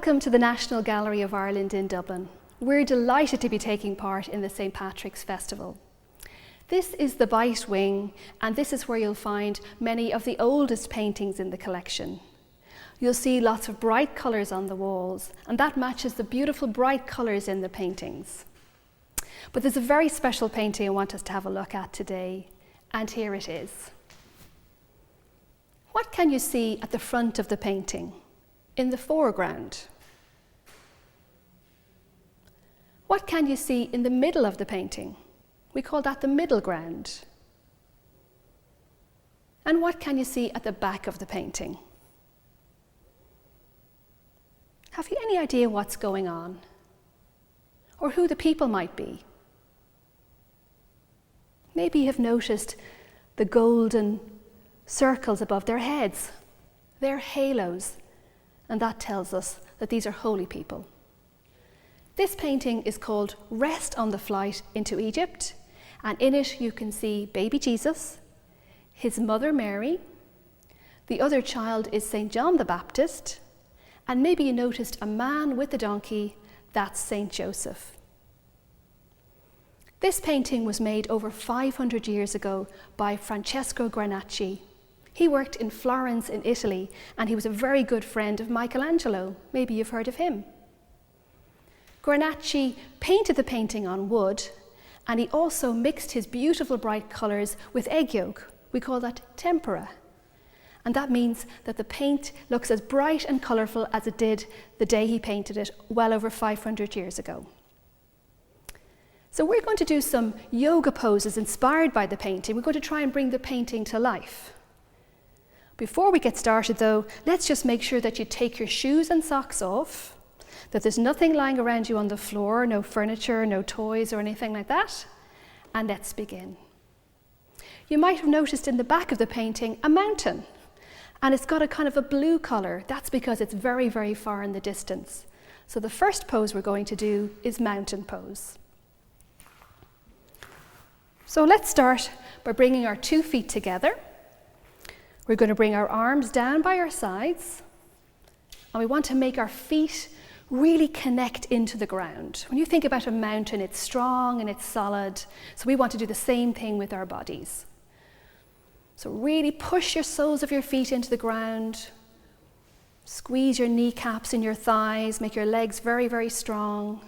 Welcome to the National Gallery of Ireland in Dublin. We're delighted to be taking part in the St. Patrick's Festival. This is the Bite Wing, and this is where you'll find many of the oldest paintings in the collection. You'll see lots of bright colours on the walls, and that matches the beautiful bright colours in the paintings. But there's a very special painting I want us to have a look at today, and here it is. What can you see at the front of the painting, in the foreground? What can you see in the middle of the painting? We call that the middle ground. And what can you see at the back of the painting? Have you any idea what's going on? Or who the people might be? Maybe you have noticed the golden circles above their heads. They're halos, and that tells us that these are holy people. This painting is called Rest on the Flight into Egypt, and in it you can see baby Jesus, his mother Mary, the other child is St. John the Baptist, and maybe you noticed a man with a donkey, that's St. Joseph. This painting was made over 500 years ago by Francesco Granacci. He worked in Florence in Italy, and he was a very good friend of Michelangelo. Maybe you've heard of him. Granacci painted the painting on wood, and he also mixed his beautiful bright colours with egg yolk. We call that tempera. And that means that the paint looks as bright and colourful as it did the day he painted it, well over 500 years ago. So we're going to do some yoga poses inspired by the painting. We're going to try and bring the painting to life. Before we get started though, let's just make sure that you take your shoes and socks off, that there's nothing lying around you on the floor, no furniture, no toys or anything like that, and let's begin. You might have noticed in the back of the painting a mountain, and it's got a kind of a blue colour. That's because it's very, very far in the distance. So the first pose we're going to do is mountain pose. So let's start by bringing our 2 feet together. We're going to bring our arms down by our sides, and we want to make our feet really connect into the ground. When you think about a mountain, it's strong and it's solid, so we want to do the same thing with our bodies. So really push your soles of your feet into the ground, squeeze your kneecaps in your thighs, make your legs very, very strong,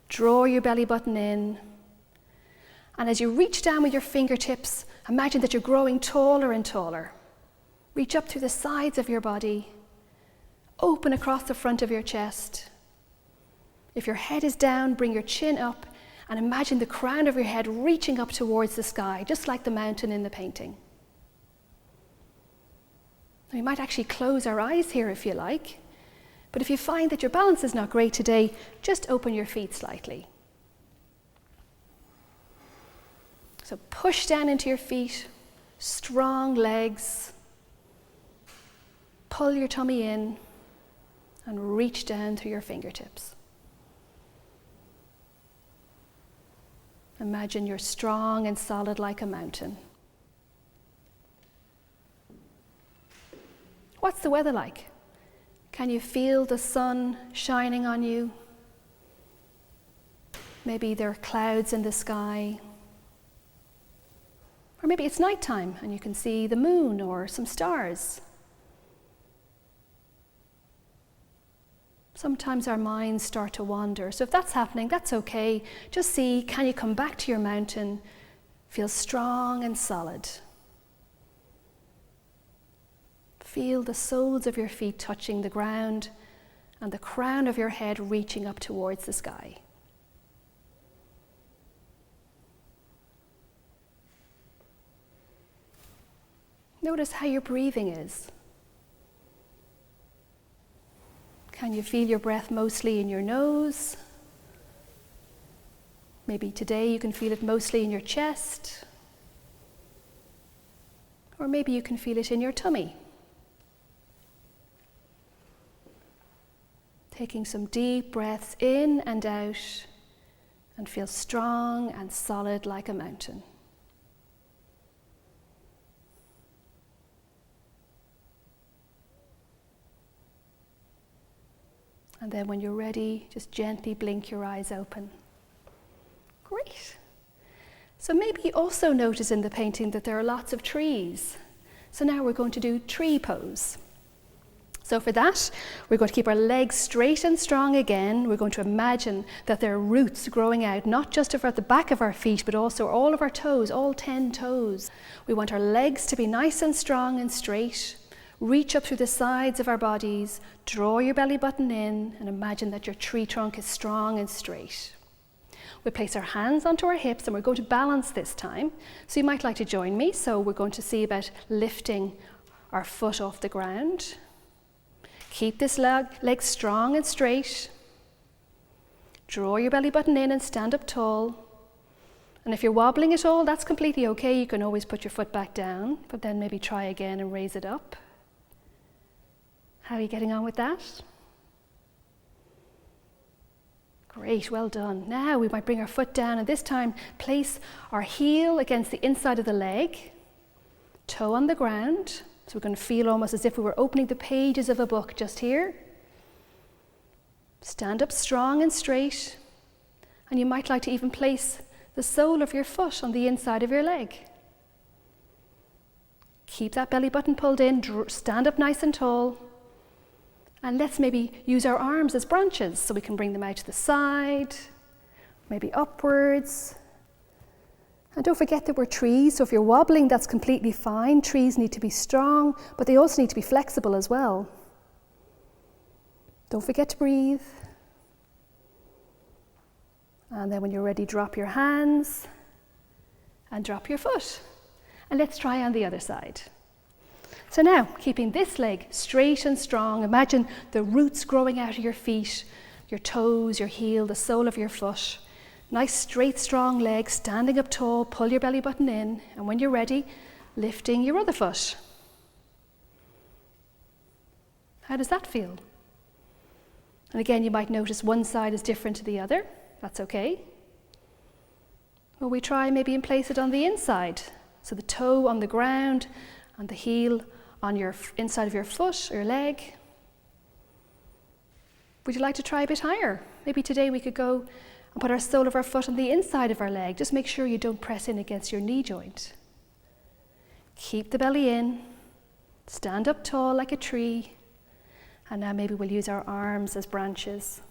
draw your belly button in, and as you reach down with your fingertips, imagine that you're growing taller and taller. Reach up through the sides of your body, open across the front of your chest. If your head is down, bring your chin up and imagine the crown of your head reaching up towards the sky, just like the mountain in the painting. We might actually close our eyes here if you like, but if you find that your balance is not great today, just open your feet slightly. So push down into your feet, strong legs, pull your tummy in, and reach down through your fingertips. Imagine you're strong and solid like a mountain. What's the weather like? Can you feel the sun shining on you? Maybe there are clouds in the sky. Or maybe it's nighttime and you can see the moon or some stars. Sometimes our minds start to wander. So if that's happening, that's okay. Just see, can you come back to your mountain? Feel strong and solid. Feel the soles of your feet touching the ground and the crown of your head reaching up towards the sky. Notice how your breathing is. Can you feel your breath mostly in your nose? Maybe today you can feel it mostly in your chest. Or maybe you can feel it in your tummy. Taking some deep breaths in and out, and feel strong and solid like a mountain. And then when you're ready, just gently blink your eyes open. Great. So maybe you also notice in the painting that there are lots of trees. So now we're going to do tree pose. So for that, we're going to keep our legs straight and strong again. We're going to imagine that there are roots growing out, not just at the back of our feet, but also all of our toes, all 10 toes. We want our legs to be nice and strong and straight. Reach up through the sides of our bodies, draw your belly button in, and imagine that your tree trunk is strong and straight. We place our hands onto our hips and we're going to balance this time. So you might like to join me. So we're going to see about lifting our foot off the ground. Keep this leg strong and straight. Draw your belly button in and stand up tall. And if you're wobbling at all, that's completely okay. You can always put your foot back down, but then maybe try again and raise it up. How are you getting on with that? Great, well done. Now we might bring our foot down and this time place our heel against the inside of the leg, toe on the ground. So we're going to feel almost as if we were opening the pages of a book just here. Stand up strong and straight. And you might like to even place the sole of your foot on the inside of your leg. Keep that belly button pulled in, stand up nice and tall. And let's maybe use our arms as branches so we can bring them out to the side, maybe upwards. And don't forget that we're trees, so if you're wobbling, that's completely fine. Trees need to be strong, but they also need to be flexible as well. Don't forget to breathe. And then when you're ready, drop your hands and drop your foot. And let's try on the other side. So now, keeping this leg straight and strong, imagine the roots growing out of your feet, your toes, your heel, the sole of your foot. Nice, straight, strong leg, standing up tall, pull your belly button in, and when you're ready, lifting your other foot. How does that feel? And again, you might notice one side is different to the other. That's okay. Well, we try maybe and place it on the inside. So the toe on the ground and the heel on your inside of your foot or your leg. Would you like to try a bit higher? Maybe today we could go and put our sole of our foot on the inside of our leg. Just make sure you don't press in against your knee joint. Keep the belly in. Stand up tall like a tree. And now maybe we'll use our arms as branches.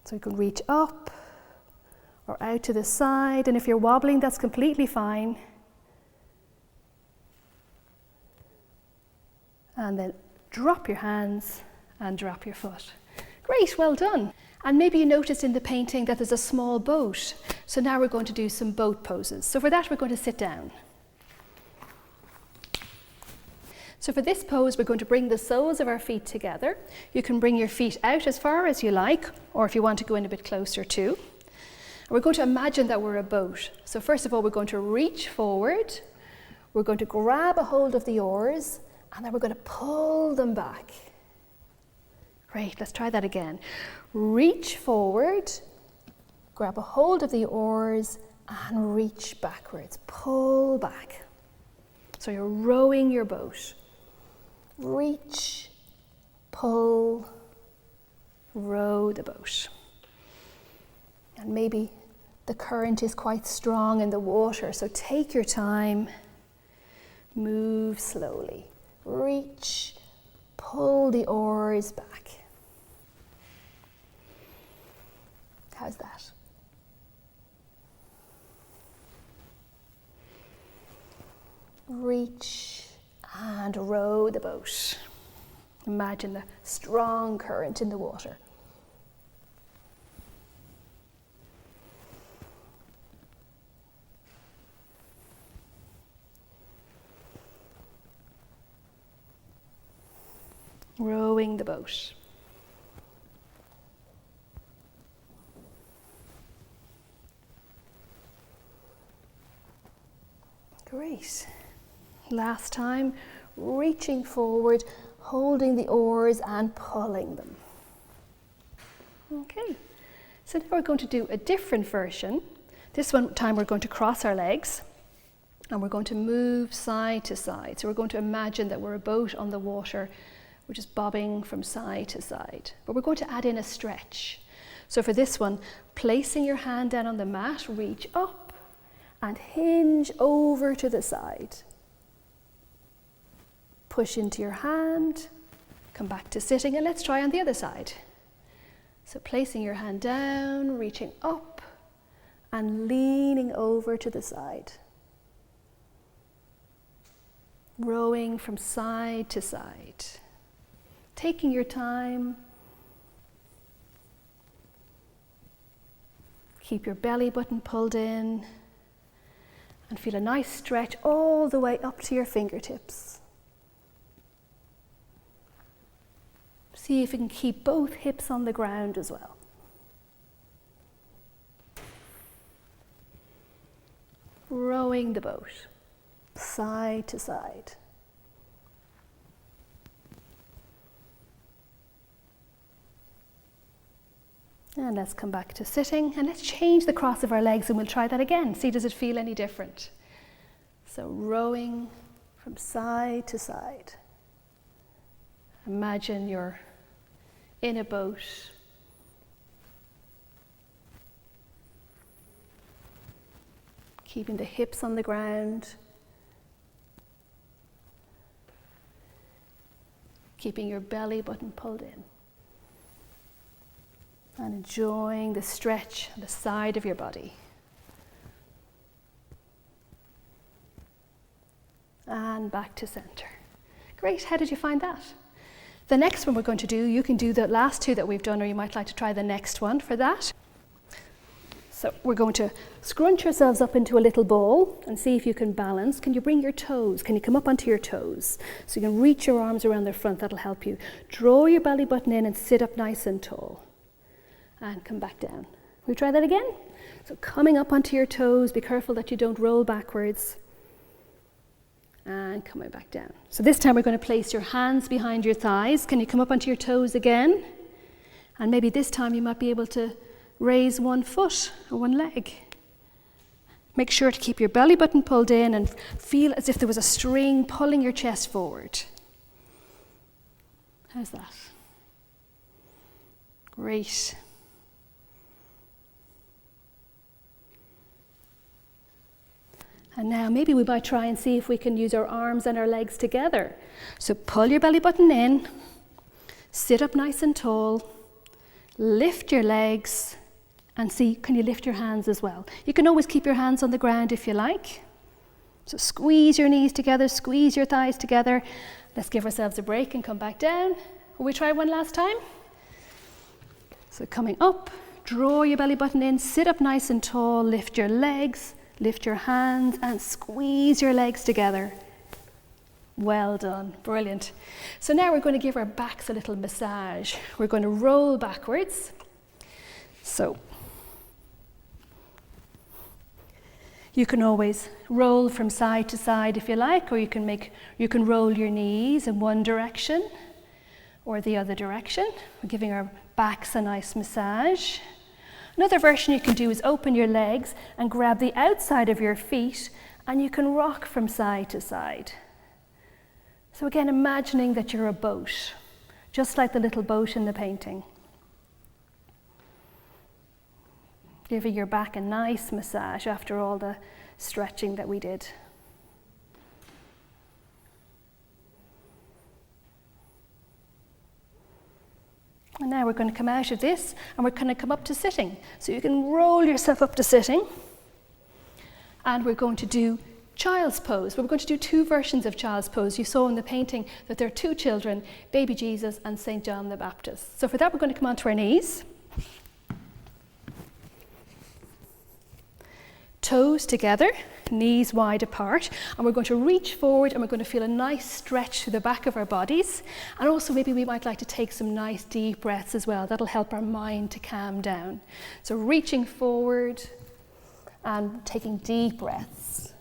So we can reach up or out to the side. And if you're wobbling, that's completely fine. And then drop your hands and drop your foot. Great, well done. And maybe you noticed in the painting that there's a small boat. So now we're going to do some boat poses. So for that, we're going to sit down. So for this pose, we're going to bring the soles of our feet together. You can bring your feet out as far as you like, or if you want to go in a bit closer too. And we're going to imagine that we're a boat. So first of all, we're going to reach forward. We're going to grab a hold of the oars, and then we're going to pull them back. Great, let's try that again. Reach forward, grab a hold of the oars, and reach backwards. Pull back. So you're rowing your boat. Reach, pull, row the boat. And maybe the current is quite strong in the water, so take your time. Move slowly. Reach, pull the oars back. How's that? Reach and row the boat. Imagine the strong current in the water. Rowing the boat. Great. Last time, reaching forward, holding the oars and pulling them. Okay, so now we're going to do a different version. This one time we're going to cross our legs and we're going to move side to side. So we're going to imagine that we're a boat on the water We're just bobbing from side to side. But we're going to add in a stretch. So for this one, placing your hand down on the mat, reach up and hinge over to the side. Push into your hand, come back to sitting, and let's try on the other side. So placing your hand down, reaching up and leaning over to the side. Rowing from side to side. Taking your time. Keep your belly button pulled in and feel a nice stretch all the way up to your fingertips. See if you can keep both hips on the ground as well. Rowing the boat, side to side. And let's come back to sitting, and let's change the cross of our legs, and we'll try that again. See, does it feel any different? So rowing from side to side. Imagine you're in a boat. Keeping the hips on the ground. Keeping your belly button pulled in. And enjoying the stretch on the side of your body. And back to center. Great, how did you find that? The next one we're going to do, you can do the last two that we've done, or you might like to try the next one for that. So we're going to scrunch yourselves up into a little ball and see if you can balance. Can you bring your toes? Can you come up onto your toes? So you can reach your arms around the front, that'll help you. Draw your belly button in and sit up nice and tall. And come back down. We try that again? So coming up onto your toes, be careful that you don't roll backwards. And coming back down. So this time we're going to place your hands behind your thighs. Can you come up onto your toes again? And maybe this time you might be able to raise one foot or one leg. Make sure to keep your belly button pulled in and feel as if there was a string pulling your chest forward. How's that? Great. And now maybe we might try and see if we can use our arms and our legs together. So pull your belly button in, sit up nice and tall, lift your legs, and see, can you lift your hands as well? You can always keep your hands on the ground if you like. So squeeze your knees together, squeeze your thighs together. Let's give ourselves a break and come back down. Will we try one last time? So coming up, draw your belly button in, sit up nice and tall, lift your legs, lift your hands and squeeze your legs together. Well done, brilliant. So now we're going to give our backs a little massage. We're going to roll backwards. So you can always roll from side to side if you like, or you can roll your knees in one direction or the other direction. We're giving our backs a nice massage. Another version you can do is open your legs and grab the outside of your feet, and you can rock from side to side. So again, imagining that you're a boat, just like the little boat in the painting. Giving your back a nice massage after all the stretching that we did. And now we're going to come out of this and we're going to come up to sitting. So you can roll yourself up to sitting. And we're going to do child's pose. We're going to do two versions of child's pose. You saw in the painting that there are two children, baby Jesus and St. John the Baptist. So for that we're going to come onto our knees. Toes together, knees wide apart, and we're going to reach forward and we're going to feel a nice stretch to the back of our bodies. And also maybe we might like to take some nice deep breaths as well. That'll help our mind to calm down. So reaching forward and taking deep breaths.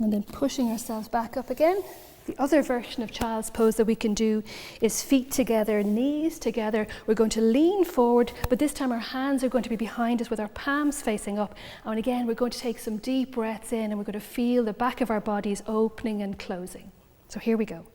And then pushing ourselves back up again. The other version of child's pose that we can do is feet together, knees together. We're going to lean forward, but this time our hands are going to be behind us with our palms facing up. And again, we're going to take some deep breaths in and we're going to feel the back of our bodies opening and closing. So here we go.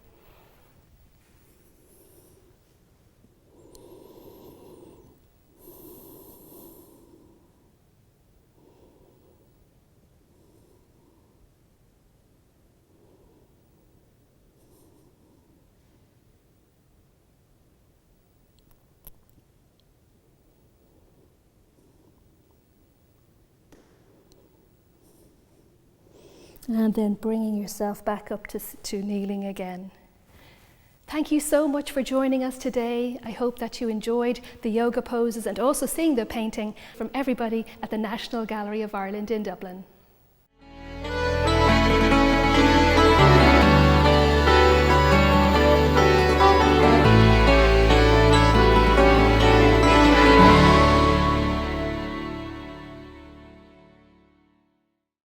And then bringing yourself back up to kneeling again. Thank you so much for joining us today. I hope that you enjoyed the yoga poses and also seeing the painting from everybody at the National Gallery of Ireland in Dublin.